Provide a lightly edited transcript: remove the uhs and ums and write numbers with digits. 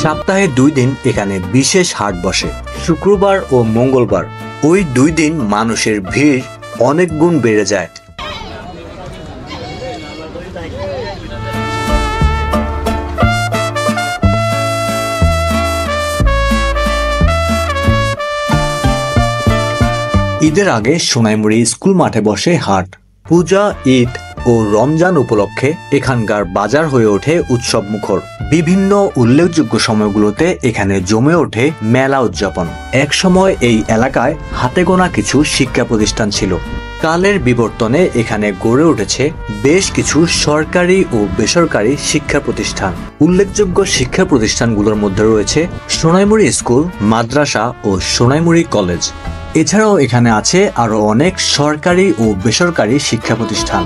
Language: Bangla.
সপ্তাহে 2 দিন এখানে বিশেষ হাট বসে, শুক্রবার ও মঙ্গলবার। ওই 2 দিন মানুষের ভিড় অনেক গুণ বেড়ে যায়। ঈদের আগে সোনাইমুড়ি স্কুল মাঠে বসে হাট। পূজা, ঈদ ও রমজান উপলক্ষে এখানকার বাজার হয়ে ওঠে উৎসব মুখর। বিভিন্ন উল্লেখযোগ্য সময়গুলোতে এখানে জমে ওঠে মেলা উদযাপন। এক সময় এই এলাকায় হাতে গোনা কিছু শিক্ষা প্রতিষ্ঠান ছিল। কালের বিবর্তনে এখানে গড়ে উঠেছে বেশ কিছু সরকারি ও বেসরকারি শিক্ষা প্রতিষ্ঠান। উল্লেখযোগ্য শিক্ষা প্রতিষ্ঠানগুলোর মধ্যে রয়েছে সোনাইমুড়ি স্কুল, মাদ্রাসা ও সোনাইমুড়ি কলেজ। এছাড়াও এখানে আছে আরো অনেক সরকারি ও বেসরকারি শিক্ষা প্রতিষ্ঠান।